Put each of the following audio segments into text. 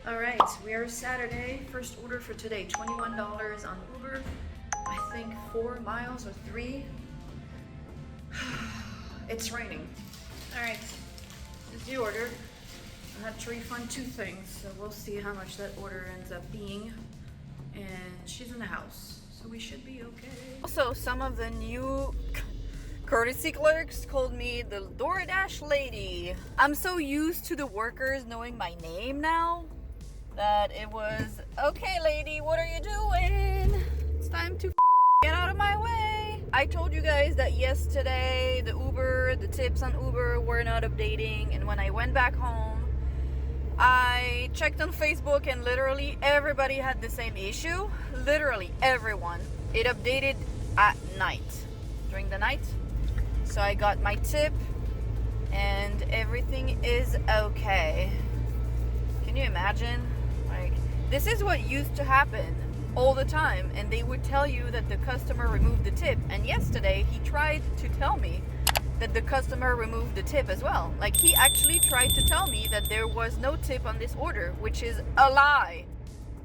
Alright, we are Saturday. First order for today, $21 on Uber. I think 4 miles or 3. It's raining. Alright, this is the order. I had to refund 2 things, so we'll see how much that order ends up being. And she's in the house, so we should be okay. Also, some of the new courtesy clerks called me the Doordash lady. I'm so used to the workers knowing my name now that it was, okay lady, what are you doing? It's time to get out of my way. I told you guys that yesterday the tips on Uber were not updating, and when I went back home, I checked on Facebook and literally everybody had the same issue. Literally everyone. It updated at night, during the night. So I got my tip and everything is okay. Can you imagine? Like, this is what used to happen all the time, and they would tell you that the customer removed the tip. And yesterday he tried to tell me that the customer removed the tip as well. Like, he actually tried to tell me that there was no tip on this order, which is a lie.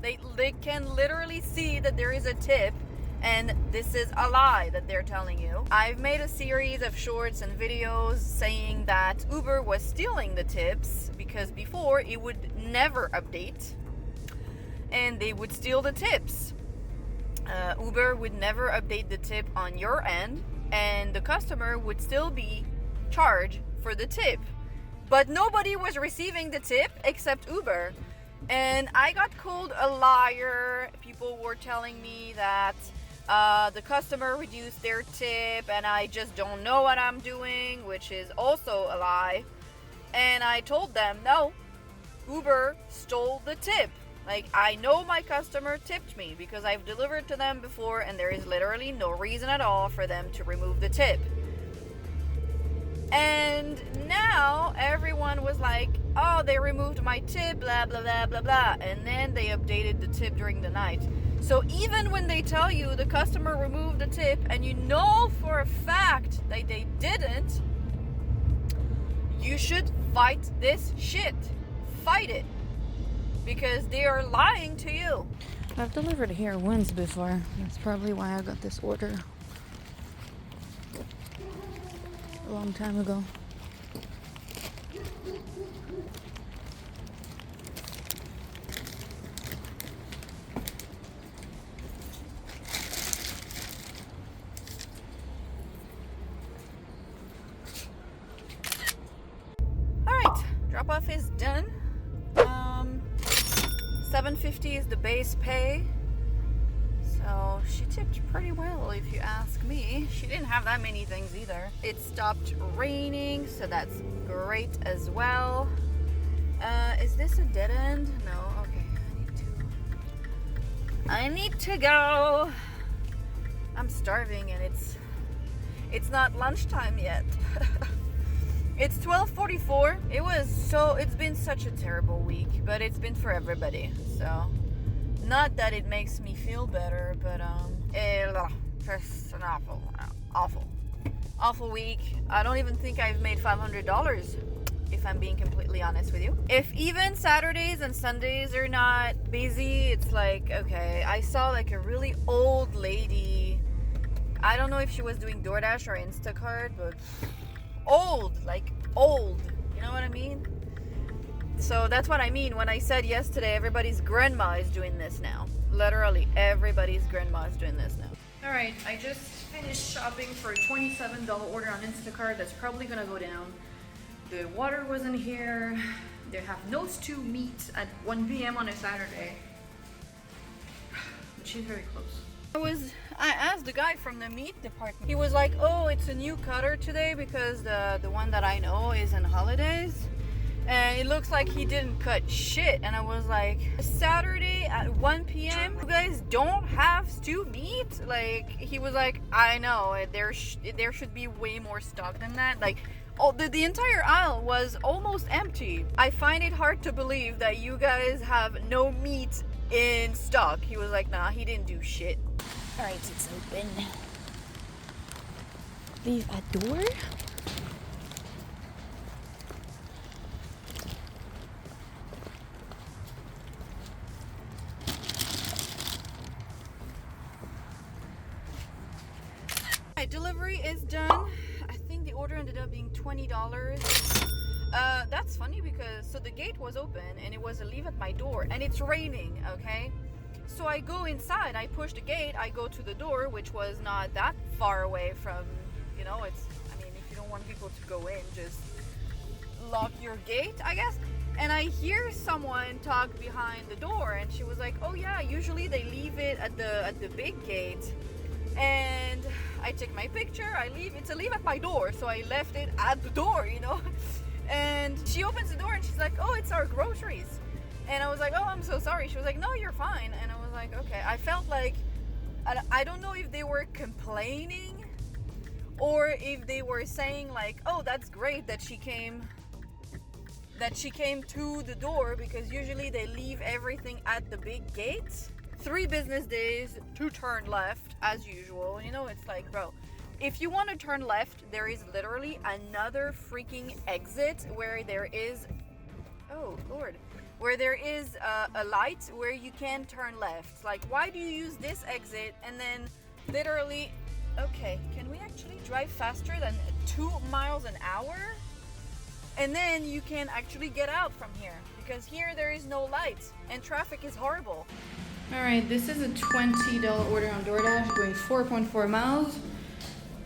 They can literally see that there is a tip, and this is a lie that they're telling you. I've made a series of shorts and videos saying that Uber was stealing the tips, because before it would never update and they would steal the tips. Uber would never update the tip on your end, and the customer would still be charged for the tip. But nobody was receiving the tip except Uber. And I got called a liar. People were telling me that the customer reduced their tip and I just don't know what I'm doing, which is also a lie. And I told them, no, Uber stole the tip. Like, I know my customer tipped me because I've delivered to them before, and there is literally no reason at all for them to remove the tip. And now everyone was like, oh, they removed my tip, blah, blah, blah, blah, blah. And then they updated the tip during the night. So even when they tell you the customer removed the tip and you know for a fact that they didn't, you should fight this shit. Fight it. Because they are lying to you. I've delivered here once before. That's probably why I got this order a long time ago. Alright, drop off is done. $7.50 is the base pay, so she tipped pretty well if you ask me. She didn't have that many things either. It stopped raining, so that's great as well. Is this a dead end? No. Okay, I need to go. I'm starving and it's not lunchtime yet. It's 12:44. It's been such a terrible week, but it's been for everybody. So, not that it makes me feel better, but just an awful week. I don't even think I've made $500, if I'm being completely honest with you. If even Saturdays and Sundays are not busy, it's like, okay, I saw like a really old lady. I don't know if she was doing Doordash or Instacart, but old, you know what I mean? So that's what I mean when I said yesterday everybody's grandma is doing this now. Literally everybody's grandma is doing this now. Alright, I just finished shopping for a $27 order on Instacart. That's probably gonna go down. The water wasn't here. They have nose to meet at 1 p.m. on a Saturday, but she's very close. I asked the guy from the meat department. He was like, oh, it's a new cutter today because the one that I know is on holidays. And it looks like he didn't cut shit. And I was like, Saturday at 1 p.m. you guys don't have stew meat? Like, he was like, I know, there should be way more stock than that. Like, the entire aisle was almost empty. I find it hard to believe that you guys have no meat in stock. He was like, nah, he didn't do shit. Alright, it's open. Leave a door? Alright, delivery is done. I think the order ended up being $20. That's funny because so the gate was open and it was a leave at my door and it's raining, okay? So I go inside, I push the gate, I go to the door, which was not that far away from, you know, it's, I mean, if you don't want people to go in, just lock your gate, I guess. And I hear someone talk behind the door and she was like, oh yeah, usually they leave it at the big gate. And I take my picture, it's a leave at my door, so I left it at the door, you know. And she opens the door and she's like, oh, it's our groceries. And I was like, oh, I'm so sorry. She was like, no, you're fine. And I was like, okay. I felt like, I don't know if they were complaining or if they were saying like, oh, that's great that she came to the door, because usually they leave everything at the big gate. 3 business days to turn left as usual. You know, it's like, bro, if you want to turn left, there is literally another freaking exit where there is, oh Lord, where there is a light where you can turn left. Like, why do you use this exit and then literally, okay, can we actually drive faster than 2 miles an hour? And then you can actually get out from here, because here there is no light and traffic is horrible. Alright, this is a $20 order on Doordash going 4.4 miles.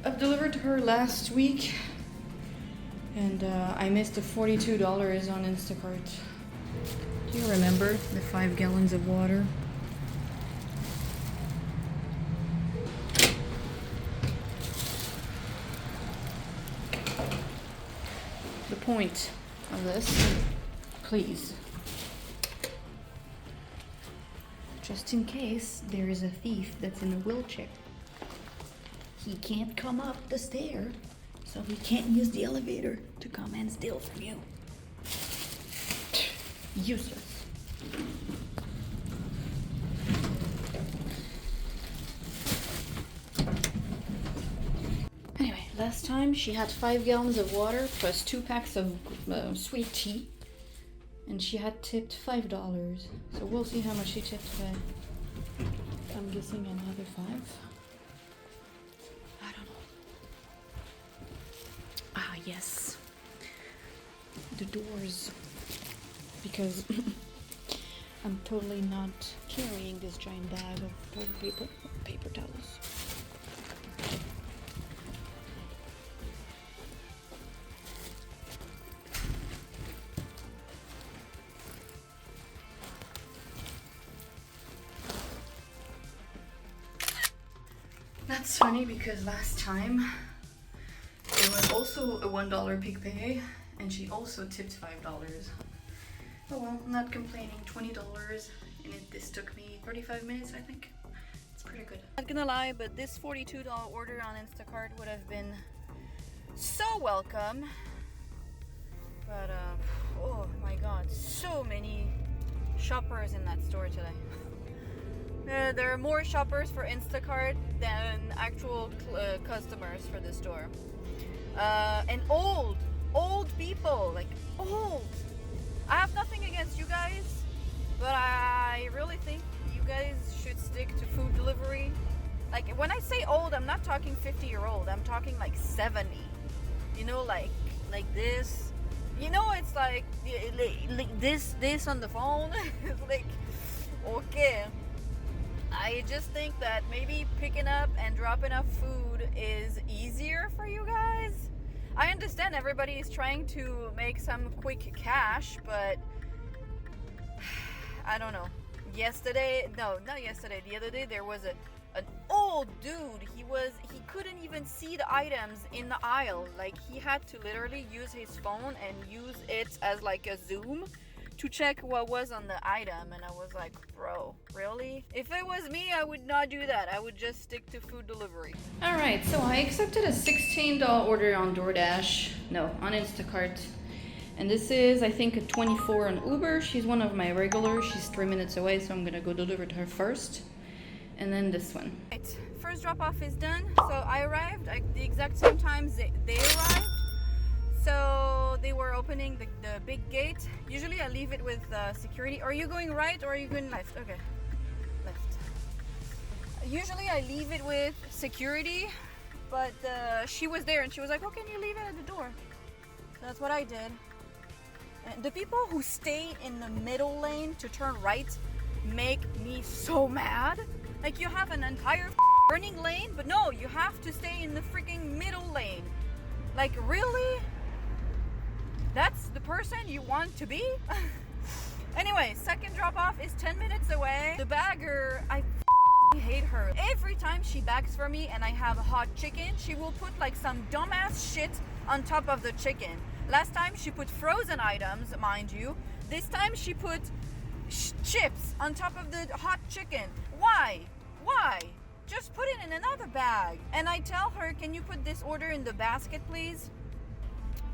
I've delivered to her last week and I missed the $42 on Instacart. Do you remember the 5 gallons of water? The point of this, please, just in case there is a thief that's in a wheelchair, he can't come up the stair, so he can't use the elevator to come and steal from you. Useless. Anyway, last time she had 5 gallons of water plus 2 packs of sweet tea, and she had tipped $5. So we'll see how much she tipped today. I'm guessing another 5. I don't know. Ah, yes. The doors. Because I'm totally not carrying this giant bag of toilet paper towels. That's funny because last time there was also a $1 peak pay and she also tipped $5. Oh well, I'm not complaining. $20 and this took me 35 minutes, I think. It's pretty good. Not gonna lie, but this $42 order on Instacart would have been so welcome. But oh my god, so many shoppers in that store today. There are more shoppers for Instacart than actual customers for the store. And old people, like old. I have nothing against you guys, but I really think you guys should stick to food delivery. Like, when I say old, I'm not talking 50-year-old. I'm talking like 70. You know, like this. You know, it's like this on the phone. It's like, okay. I just think that maybe picking up and dropping off food is easier for you guys. I understand everybody is trying to make some quick cash, but I don't know. The other day there was an old dude. He couldn't even see the items in the aisle. Like, he had to literally use his phone and use it as like a zoom to check what was on the item, and I was like, bro, really? If it was me, I would not do that. I would just stick to food delivery. Alright, so I accepted a $16 order on Doordash, on Instacart. And this is, I think, a 24 on Uber. She's one of my regulars. She's 3 minutes away, so I'm gonna go deliver to her first. And then this one. Right, first drop off is done. So I arrived at the exact same time they arrived. So they were opening the big gate. Usually I leave it with security. Are you going right or are you going left? Okay, left. Usually I leave it with security but she was there and she was like, oh, can you leave it at the door? So that's what I did. And the people who stay in the middle lane to turn right make me so mad. Like, you have an entire turning lane, but no, you have to stay in the freaking middle lane. Like, really? That's the person you want to be? Anyway, second drop off is 10 minutes away. The bagger, I hate her. Every time she bags for me and I have hot chicken, she will put like some dumbass shit on top of the chicken. Last time she put frozen items, mind you. This time she put chips on top of the hot chicken. Why? Just put it in another bag. And I tell her, can you put this order in the basket, please?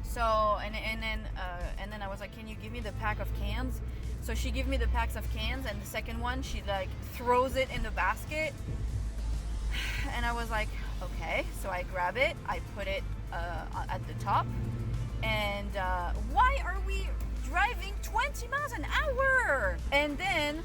So, and then I was like, can you give me the pack of cans? So she gave me the packs of cans, and the second one, she like throws it in the basket. And I was like, okay. So I grab it, I put it at the top. And why are we driving 20 miles an hour? And then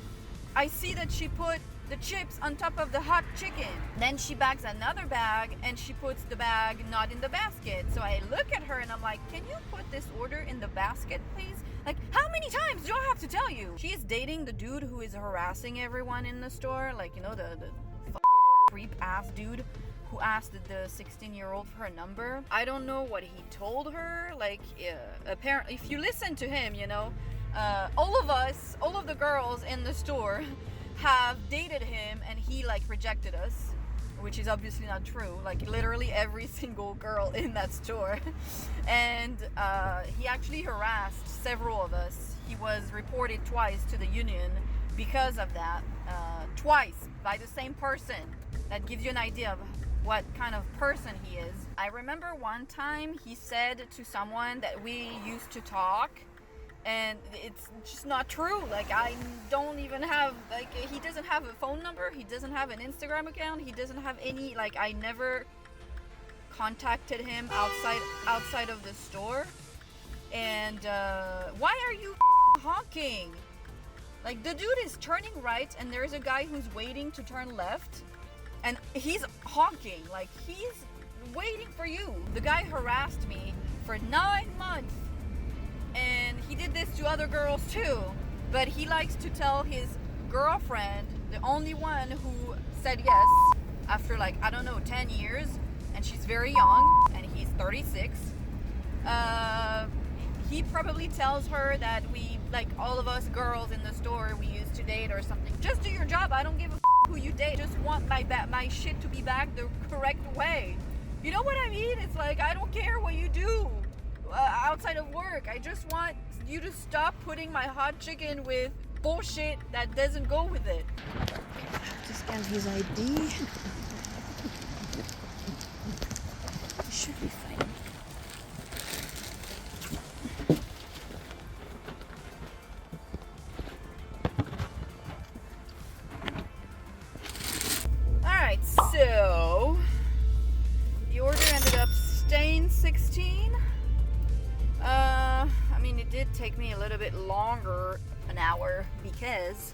I see that she put the chips on top of the hot chicken. Then she bags another bag and she puts the bag not in the basket. So I look at her and I'm like, can you put this order in the basket, please? Like, how many times do I have to tell you? She is dating the dude who is harassing everyone in the store. Like, you know, the creep ass dude who asked the 16-year-old for a number. I don't know what he told her. Like, apparently, if you listen to him, you know, all of the girls in the store have dated him and he like rejected us, which is obviously not true. Like, literally every single girl in that store. And he actually harassed several of us. He was reported twice to the union because of that. Twice by the same person. That gives you an idea of what kind of person he is. I remember one time he said to someone that we used to talk, and it's just not true. Like, I don't even have, like, he doesn't have a phone number, he doesn't have an Instagram account, he doesn't have any, like, I never contacted him outside of the store. And why are you honking? Like, the dude is turning right and there's a guy who's waiting to turn left and he's honking. Like, he's waiting for you. The guy harassed me for 9 months. And he did this to other girls too. But he likes to tell his girlfriend, the only one who said yes after, like, I don't know, 10 years, and she's very young, and he's 36. He probably tells her that we, like, all of us girls in the store, we used to date or something. Just do your job. I don't give a who you date. Just want my shit to be back the correct way. You know what I mean? It's like, I don't care what you do outside of work. I just want you to stop putting my hot chicken with bullshit that doesn't go with it. Just scan his ID. He should be fine. Alright, so the order ended up staying 16. I mean, it did take me a little bit longer, an hour, because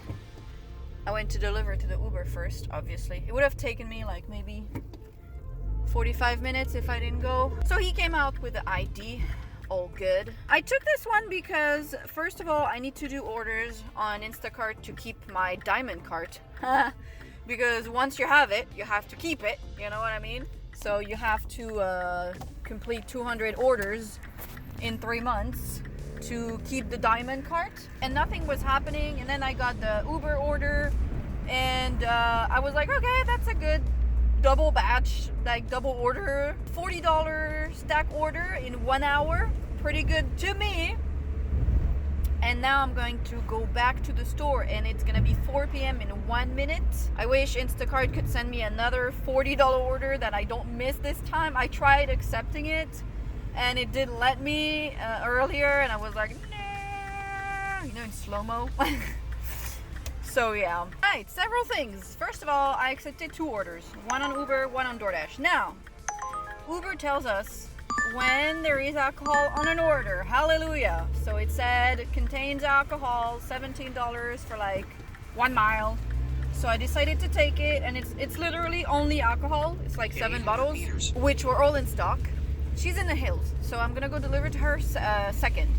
I went to deliver to the Uber first, obviously. It would have taken me like maybe 45 minutes if I didn't go. So he came out with the ID, all good. I took this one because, first of all, I need to do orders on Instacart to keep my diamond cart. Because once you have it, you have to keep it, you know what I mean? So you have to complete 200 orders in 3 months to keep the diamond cart, and nothing was happening. And then I got the Uber order, and I was like, okay, that's a good double batch, like double order, $40 stack order in 1 hour, pretty good to me. And now I'm going to go back to the store, and it's gonna be 4 p.m. in 1 minute. I wish Instacart could send me another $40 order that I don't miss this time. I tried accepting it and it didn't let me earlier, and I was like, nah, you know, in slow-mo. So yeah. Alright, several things. First of all, I accepted 2 orders, one on Uber, one on Doordash. Now, Uber tells us when there is alcohol on an order. Hallelujah. So it said contains alcohol, $17 for like 1 mile. So so I decided to take it, and it's literally only alcohol. It's like 7 bottles, which were all in stock. She's in the hills, so I'm gonna go deliver to her second.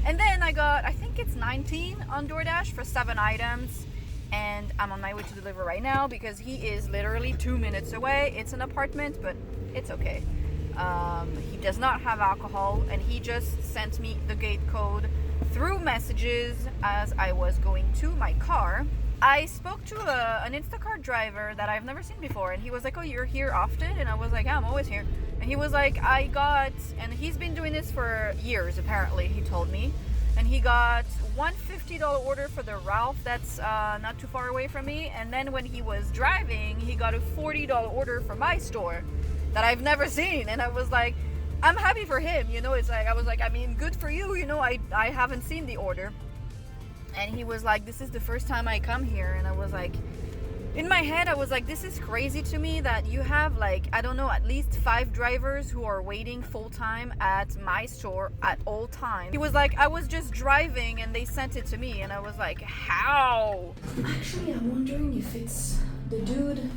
And then I got, I think it's 19 on Doordash for 7 items, and I'm on my way to deliver right now because he is literally 2 minutes away. It's an apartment, but it's okay. He does not have alcohol, and he just sent me the gate code through messages as I was going to my car. I spoke to an Instacart driver that I've never seen before, and he was like, oh, you're here often? And I was like, yeah, I'm always here. And he was like, and he's been doing this for years, apparently, he told me. And he got one $50 order for the Ralph that's not too far away from me. And then when he was driving, he got a $40 order for my store that I've never seen. And I was like, I'm happy for him, you know. It's like, I was like, I mean, good for you, you know. I haven't seen the order. And he was like, this is the first time I come here. And I was like, in my head, I was like, this is crazy to me that you have, like, I don't know, at least 5 drivers who are waiting full time at my store at all times. He was like, I was just driving and they sent it to me. And I was like, how? Actually, I'm wondering if it's the dude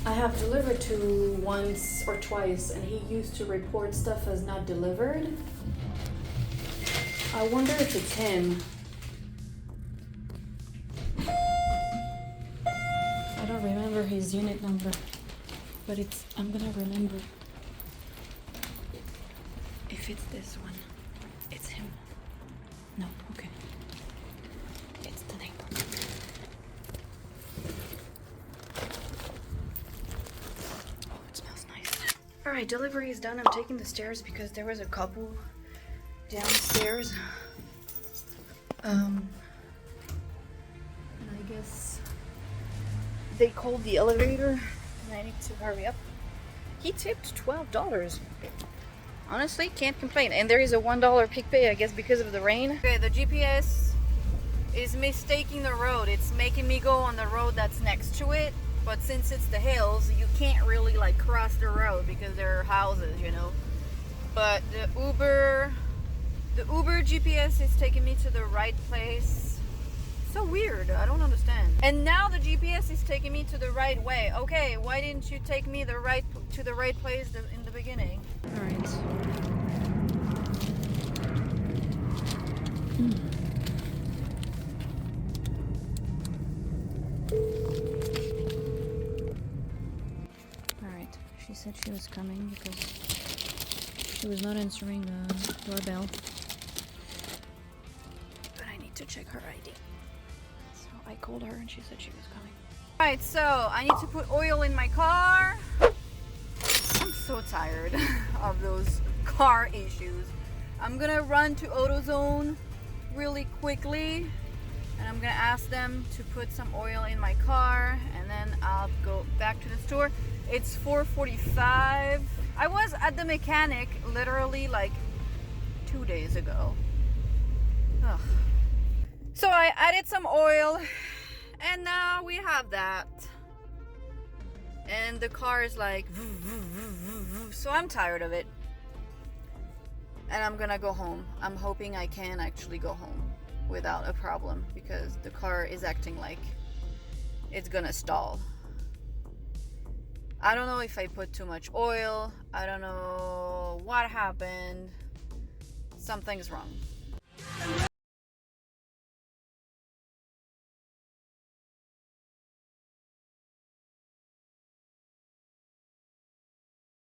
I have delivered to once or twice, and he used to report stuff as not delivered. I wonder if it's him. I don't remember his unit number, but I'm gonna remember. If it's this one, it's him. No, okay. It's the neighbor. Oh, it smells nice. Alright, delivery is done. I'm taking the stairs because there was a couple downstairs. And I guess they called the elevator and I need to hurry up. He tipped $12. Honestly, can't complain. And there is a $1 pick pay, I guess, because of the rain. Okay, the GPS is mistaking the road. It's making me go on the road that's next to it. But since it's the hills, you can't really like cross the road because there are houses, you know. But the Uber GPS is taking me to the right place. So weird. I don't understand. And now the GPS is taking me to the right way. Okay, why didn't you take me to the right place in the beginning? All right. All right. She said she was coming because she was not answering the doorbell. But I need to check her ID. So I called her and she said she was coming. Alright, so I need to put oil in my car. I'm so tired of those car issues. I'm gonna run to AutoZone really quickly and I'm gonna ask them to put some oil in my car and then I'll go back to the store. It's 4:45. I was at the mechanic literally like 2 days ago. Ugh. So I added some oil and now we have that. And the car is like, so I'm tired of it. And I'm gonna go home. I'm hoping I can actually go home without a problem because the car is acting like it's gonna stall. I don't know if I put too much oil. I don't know what happened. Something's wrong.